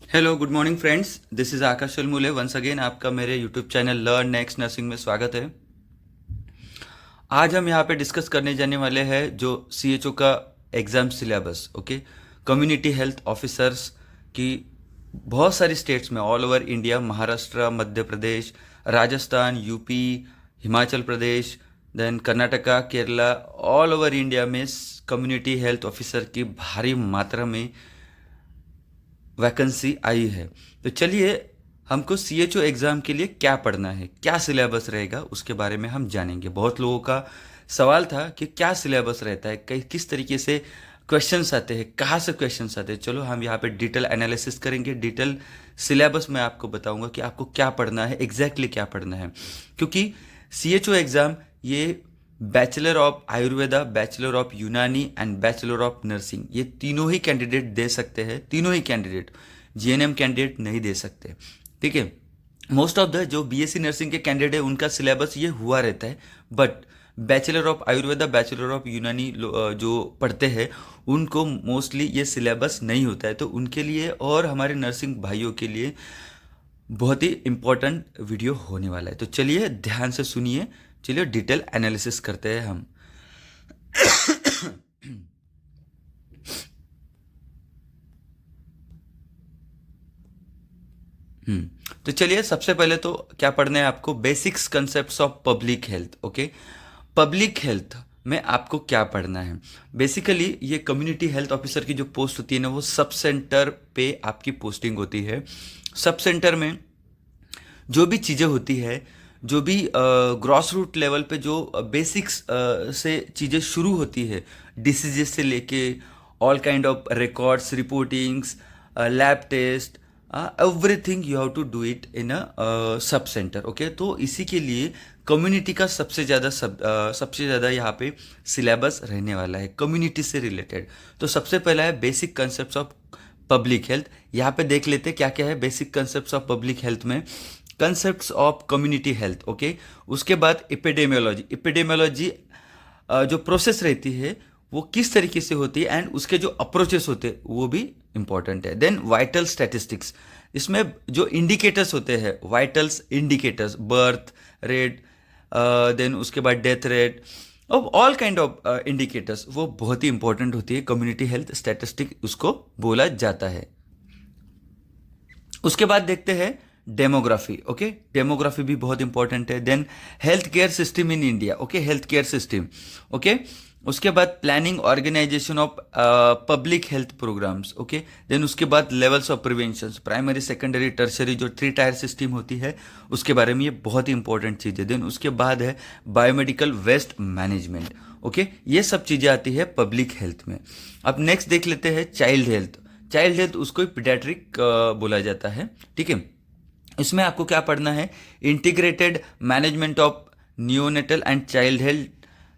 Hello good morning friends, this is Akash Almule once again. आपका मेरे YouTube channel Learn Next Nursing में स्वागत है। आज हम यहाँ पे डिस्कस करने जाने वाले हैं जो सीएचओ का exam syllabus. Okay, community health officers की बहुत सारी स्टेट्स में all over India, Maharashtra, Madhya Pradesh, Rajasthan, UP, Himachal Pradesh, then Karnataka, Kerala, all over India में कम्युनिटी हेल्थ ऑफिसर की भारी मात्रा में वैकेंसी आई है। तो चलिए, हमको सीएचओ एग्ज़ाम के लिए क्या पढ़ना है, क्या सिलेबस रहेगा, उसके बारे में हम जानेंगे। बहुत लोगों का सवाल था कि क्या सिलेबस रहता है, किस तरीके से क्वेश्चंस आते हैं, कहाँ से क्वेश्चंस आते हैं। चलो हम यहाँ पे डिटेल एनालिसिस करेंगे, डिटेल सिलेबस में आपको बताऊंगा कि आपको क्या पढ़ना है, एग्जैक्टली क्या पढ़ना है। क्योंकि सीएचओ एग्ज़ाम ये bachelor of Ayurveda, bachelor of यूनानी एंड बैचलर ऑफ नर्सिंग, ये तीनों ही कैंडिडेट दे सकते हैं। तीनों ही कैंडिडेट, जीएनएम कैंडिडेट नहीं दे सकते। ठीक है, मोस्ट ऑफ द जो बीएससी नर्सिंग के कैंडिडेट है उनका सिलेबस ये हुआ रहता है, but bachelor of Ayurveda, bachelor of यूनानी जो पढ़ते हैं उनको मोस्टली ये सिलेबस नहीं होता है। तो उनके लिए और हमारे नर्सिंग भाइयों के लिए बहुत ही इम्पोर्टेंट वीडियो होने वाला है। तो चलिए ध्यान से सुनिए, चलिए डिटेल एनालिसिस करते हैं हम। तो चलिए, सबसे पहले तो क्या पढ़ना है आपको, basics concepts of public health. Okay, public health में आपको क्या पढ़ना है। बेसिकली ये कम्युनिटी हेल्थ ऑफिसर की जो पोस्ट होती है ना, वो सब सेंटर पे आपकी पोस्टिंग होती है। सब सेंटर में जो भी चीज़ें होती है, जो भी ग्रॉस रूट लेवल पे जो बेसिक्स से चीज़ें शुरू होती है, डिसीजेस से लेके all kind of records, reportings, lab test, everything you have to do it in a sub centre. Okay, तो इसी के लिए कम्युनिटी का सबसे ज़्यादा यहाँ पे सिलेबस रहने वाला है कम्युनिटी से रिलेटेड। तो सबसे पहला है basic concept of public health. यहाँ पे देख लेते क्या क्या है basic concepts of public health में। Concepts of community health, okay. उसके बाद एपिडेमियोलॉजी। एपिडेमियोलॉजी जो प्रोसेस रहती है वो किस तरीके से होती है एंड उसके जो अप्रोचेस होते हैं वो भी इंपॉर्टेंट है। देन वाइटल स्टैटिस्टिक्स, इसमें जो इंडिकेटर्स होते हैं, vitals indicators, birth rate, then उसके बाद डेथ रेट, अब ऑल काइंड ऑफ इंडिकेटर्स, वो बहुत ही इंपॉर्टेंट होती है। कम्युनिटी हेल्थ स्टैटिस्टिक उसको बोला जाता है। उसके बाद देखते हैं डेमोग्राफी। ओके, डेमोग्राफी भी बहुत इंपॉर्टेंट है। Then health care system in India. Okay, health care system. Okay, उसके बाद planning organisation of public health programmes. Okay, then उसके बाद levels of prevention, primary, secondary, tertiary, जो 3 टायर सिस्टम होती है उसके बारे में, ये बहुत ही इंपॉर्टेंट चीज़ है। देन उसके बाद है बायोमेडिकल वेस्ट मैनेजमेंट। ओके, ये सब चीज़ें आती है पब्लिक हेल्थ में। अब नेक्स्ट देख लेते हैं चाइल्ड हेल्थ। चाइल्ड हेल्थ उसको पीडियाट्रिक बोला जाता है। ठीक है, इसमें आपको क्या पढ़ना है, integrated management of neonatal and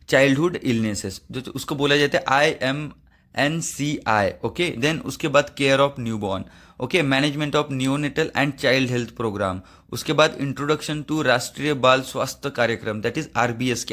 childhood illnesses, जो उसको बोला जाता है IMNCI। ओके, देन उसके बाद care of newborn. Okay, management of neonatal and child health programme. उसके बाद इंट्रोडक्शन टू राष्ट्रीय बाल स्वास्थ्य कार्यक्रम, दैट इज आरबीएस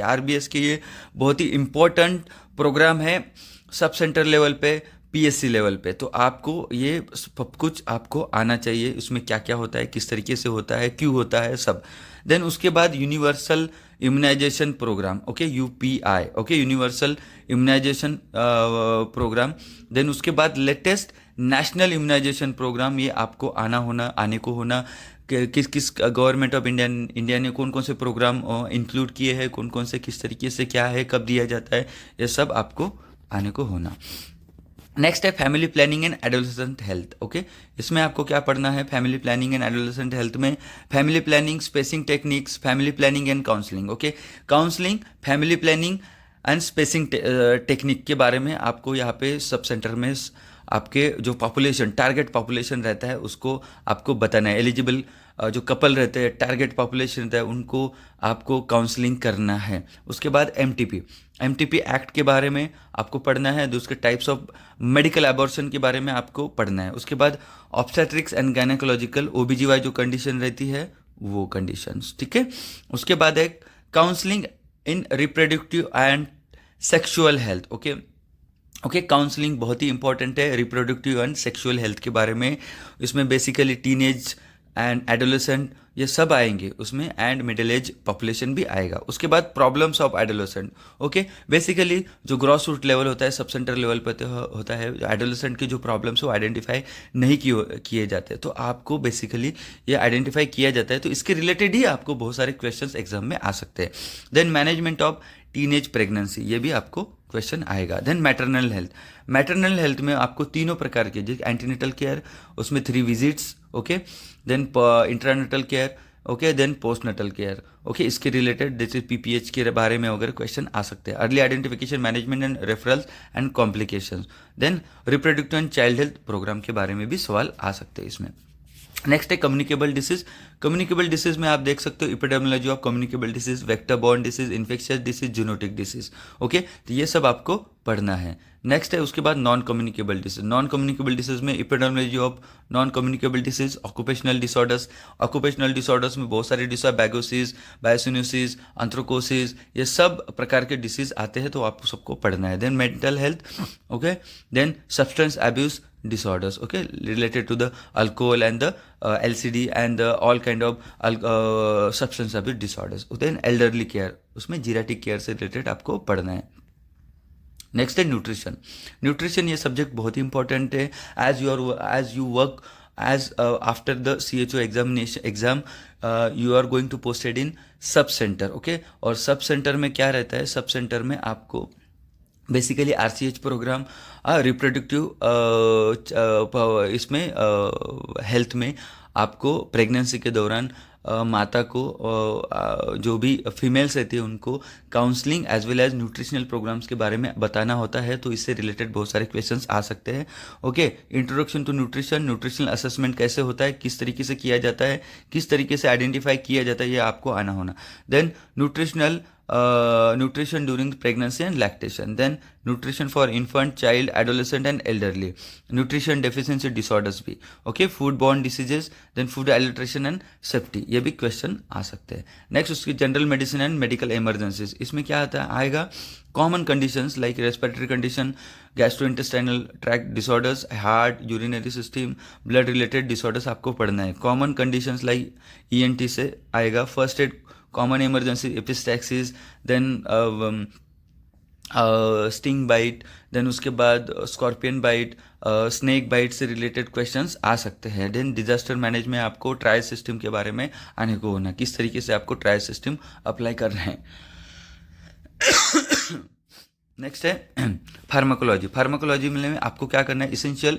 के ये बहुत ही इंपॉर्टेंट प्रोग्राम है सब सेंटर लेवल पे, पीएससी लेवल पे। तो आपको ये सब कुछ आपको आना चाहिए, इसमें क्या क्या होता है, किस तरीके से होता है, क्यों होता है, सब। देन उसके बाद universal immunisation programme. Okay, UPI. Okay, universal immunisation programme. Then उसके बाद लेटेस्ट नेशनल इम्यूनाइजेशन प्रोग्राम, ये आपको आने को होना, किस किस गवर्नमेंट ऑफ इंडिया ने कौन कौन से प्रोग्राम इंक्लूड किए हैं, कौन कौन से किस तरीके से क्या है, कब दिया जाता है, ये सब आपको आने को होना। नेक्स्ट है family planning and adolescent health. Okay, इसमें आपको क्या पढ़ना है, family planning and adolescent health में family planning, spacing techniques, family planning and counselling. Okay, counselling, family planning and spacing technique के बारे में आपको यहाँ पे सब सेंटर में आपके जो पॉपुलेशन, टारगेट पॉपुलेशन रहता है उसको आपको बताना है। एलिजिबल जो कपल रहते हैं, टारगेट पॉपुलेशन रहता है, उनको आपको काउंसलिंग करना है। उसके बाद एमटीपी एक्ट के बारे में आपको पढ़ना है। दूसरे टाइप्स ऑफ मेडिकल एबॉर्शन के बारे में आपको पढ़ना है। उसके बाद ऑब्स्टेट्रिक्स एंड गायनेकोलॉजिकल, ओबीजीवाई जो कंडीशन रहती है वो कंडीशंस। ठीक है, उसके बाद एक counselling in reproductive and sexual health. Okay, okay, counselling बहुत ही इंपॉर्टेंट है रिप्रोडक्टिव एंड सेक्सुअल हेल्थ के बारे में। इसमें बेसिकली टीनेज एंड एडोलेसेंट ये सब आएंगे उसमें, एंड मिडिल एज पॉपुलेशन भी आएगा। उसके बाद problems of adolescent. Okay, basically जो ग्रॉस रूट लेवल होता है, सब सेंटर लेवल पर होता है, एडोलेसेंट के जो प्रॉब्लम्स वो आइडेंटिफाई नहीं किए जाते, तो आपको बेसिकली ये आइडेंटिफाई किया जाता है, तो इसके रिलेटेड ही आपको बहुत सारे क्वेश्चंस एग्जाम में आ सकते हैं। Then management of teenage pregnancy, ये भी आपको क्वेश्चन आएगा। Then maternal health. Maternal health में आपको तीनों प्रकार के, जैसे एंटीनेटल केयर, उसमें 3 visits, okay, then intranatal care, okay, then postnatal care, okay, इसके रिलेटेड जैसे पीपीएच के बारे में वगैरह क्वेश्चन आ सकते हैं। Early identification, management and referrals and complications. Then reproductive and child health programme के बारे में भी सवाल आ सकते हैं इसमें। नेक्स्ट है कम्युनिकेबल डिसीज। कम्युनिकेबल डिसीज में आप देख सकते हो epidemiology of communicable disease, vector borne disease, infectious disease, zoonotic disease, okay, तो ये सब आपको पढ़ना है। नेक्स्ट है उसके बाद non communicable disease. Non communicable disease में epidemiology of non communicable disease, occupational disorders. Occupational disorders में बहुत सारे डिसऑर्डर, बैगोसिस, बायोसिनोसिस, एंथ्रोकोसिस, ये सब प्रकार के डिसीज आते हैं, तो आपको सबको पढ़ना है। Then mental health, okay, then substance abuse disorders, okay, related to the alcohol and the LCD and the all kind of substance abuse disorders. then elderly care, उसमें जीराटिक केयर से रिलेटेड आपको पढ़ना है। नेक्स्ट है न्यूट्रिशन। न्यूट्रिशन ये subject बहुत ही important है। As you work as after the CHO exam you are going to posted in sub centre, okay, और सब सेंटर में क्या रहता है, सब सेंटर में आपको बेसिकली RCH प्रोग्राम, रिप्रोडक्टिव इसमें हेल्थ में आपको प्रेगनेंसी के दौरान माता को जो भी फीमेल्स रहती है उनको counselling as well as nutritional programmes के बारे में बताना होता है, तो इससे रिलेटेड बहुत सारे क्वेश्चंस आ सकते हैं। Okay, introduction to nutrition, nutritional assessment कैसे होता है, किस तरीके से किया जाता है, किस तरीके से आइडेंटिफाई किया जाता है, ये आपको आना होना। Then nutrition during pregnancy and lactation. Then nutrition for infant, child, adolescent and elderly, nutrition deficiency disorders भी, okay, food borne diseases, then food adulteration and safety, ये भी क्वेश्चन आ सकते हैं। नेक्स्ट उसकी general medicine and medical emergencies. इसमें क्या आता है आएगा, common conditions like respiratory condition, gastrointestinal tract disorders, heart, urinary system, blood related disorders आपको पढ़ना है। कॉमन कंडीशंस लाइक ENT से आएगा, first aid, common emergency, epistaxis, then sting bite, then उसके बाद स्कॉर्पियन बाइट, स्नेक बाइट से रिलेटेड questions आ सकते हैं। देन डिजास्टर मैनेज में आपको ट्रायल सिस्टम के बारे में आने को होना, किस तरीके से आपको ट्रायल सिस्टम अप्लाई करना है। नेक्स्ट है फार्माकोलॉजी। फार्माकोलॉजी में आपको क्या करना है, इसेंशियल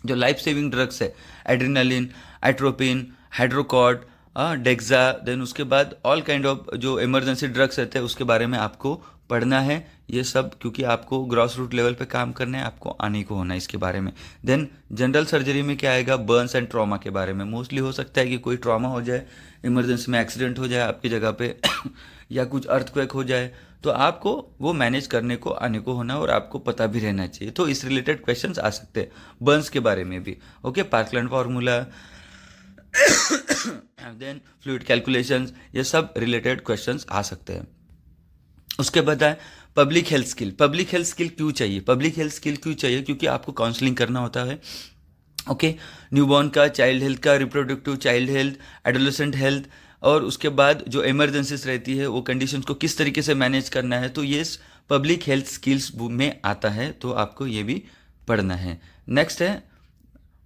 जो लाइफ सेविंग ड्रग्स है, एड्रेनालिन, एट्रोपिन, हाइड्रोकॉर्ड, डेक्सा, देन उसके बाद ऑल काइंड ऑफ जो इमरजेंसी ड्रग्स रहते हैं उसके बारे में आपको पढ़ना है ये सब, क्योंकि आपको ग्रॉस रूट लेवल पे काम करना है, आपको आने को होना है इसके बारे में। देन जनरल सर्जरी में क्या आएगा, बर्न्स एंड ट्रॉमा के बारे में। मोस्टली हो सकता है कि कोई ट्रॉमा हो जाए, इमरजेंसी में एक्सीडेंट हो जाए आपकी जगह पे या कुछ अर्थक्वेक हो जाए, तो आपको वो मैनेज करने को आने को होना और आपको पता भी रहना चाहिए, तो इस रिलेटेड क्वेश्चंस आ सकते हैं। बर्न्स के बारे में भी, okay, Parkland formula, then fluid calculations, ये सब रिलेटेड क्वेश्चंस आ सकते हैं। उसके बाद है public health skill. Public health skill क्यों चाहिए, पब्लिक हेल्थ स्किल क्यों चाहिए, क्योंकि आपको काउंसलिंग करना होता है, ओके, न्यूबॉर्न का, चाइल्ड हेल्थ का, reproductive child health, adolescent health, और उसके बाद जो इमरजेंसीज रहती है वो कंडीशंस को किस तरीके से मैनेज करना है, तो ये पब्लिक हेल्थ स्किल्स में आता है, तो आपको ये भी पढ़ना है। नेक्स्ट है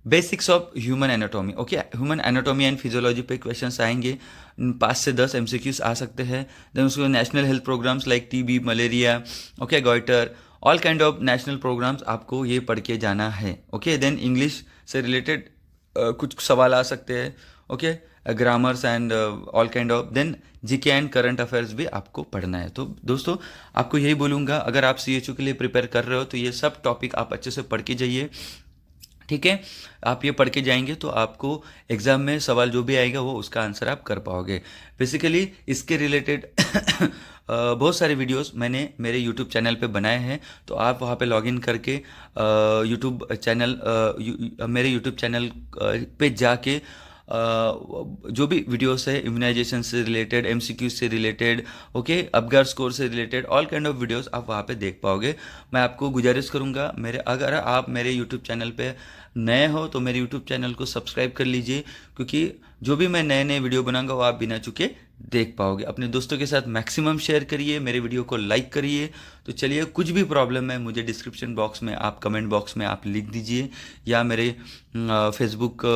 basics of human anatomy. Okay, human anatomy and physiology पे क्वेश्चंस आएंगे, 5 से 10 MCQs आ सकते हैं। देन उसके national health programmes like TB, malaria, okay, goitre, all kind of national programmes आपको ये पढ़ के जाना है। ओके, देन इंग्लिश से रिलेटेड कुछ सवाल आ सकते हैं, okay, grammars and all kind of, then GK and current affairs भी आपको पढ़ना है। तो दोस्तों आपको यही बोलूँगा, अगर आप CHO के लिए प्रिपेयर कर रहे हो तो ये सब टॉपिक आप अच्छे से पढ़ के जाइए, ठीक है। आप ये पढ़ के जाएंगे तो आपको एग्ज़ाम में सवाल जो भी आएगा वो उसका आंसर आप कर पाओगे। बेसिकली इसके रिलेटेड बहुत सारे वीडियोस मैंने मेरे YouTube चैनल पे बनाए हैं, तो आप वहाँ पे लॉगिन करके YouTube चैनल मेरे YouTube चैनल पे जाके जो भी वीडियोस है इम्यूनाइजेशन से रिलेटेड, एमसीक्यू से रिलेटेड, ओके, अपगार स्कोर से related, all kind of videos आप वहाँ पे देख पाओगे। मैं आपको गुजारिश करूँगा, अगर आप मेरे यूट्यूब चैनल पे नए हो तो मेरे यूट्यूब चैनल को सब्सक्राइब कर लीजिए, क्योंकि जो भी मैं नए नए वीडियो बनाऊंगा वो आप बिना चुके देख पाओगे। अपने दोस्तों के साथ मैक्सिमम शेयर करिए, मेरे वीडियो को लाइक करिए। तो चलिए, कुछ भी प्रॉब्लम है मुझे डिस्क्रिप्शन बॉक्स में, आप कमेंट बॉक्स में आप लिख दीजिए, या मेरे फेसबुक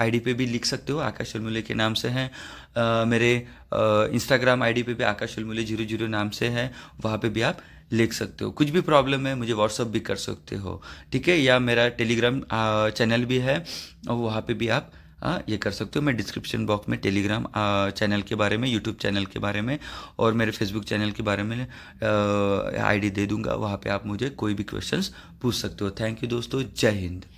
आईडी पे भी लिख सकते हो, आकाश शर्मुले के नाम से हैं। मेरे इंस्टाग्राम आईडी पे भी आकाश शर्मुले 00 नाम से है, वहाँ पे भी आप लिख सकते हो। कुछ भी प्रॉब्लम है मुझे व्हाट्सअप भी कर सकते हो, ठीक है, या मेरा टेलीग्राम चैनल भी है, और वहाँ पे भी आप ये कर सकते हो। मैं डिस्क्रिप्शन बॉक्स में टेलीग्राम चैनल के बारे में, यूट्यूब चैनल के बारे में और मेरे फेसबुक चैनल के बारे में आईडी दे दूंगा, वहाँ पे आप मुझे कोई भी क्वेश्चंस पूछ सकते हो। थैंक यू दोस्तों, जय हिंद।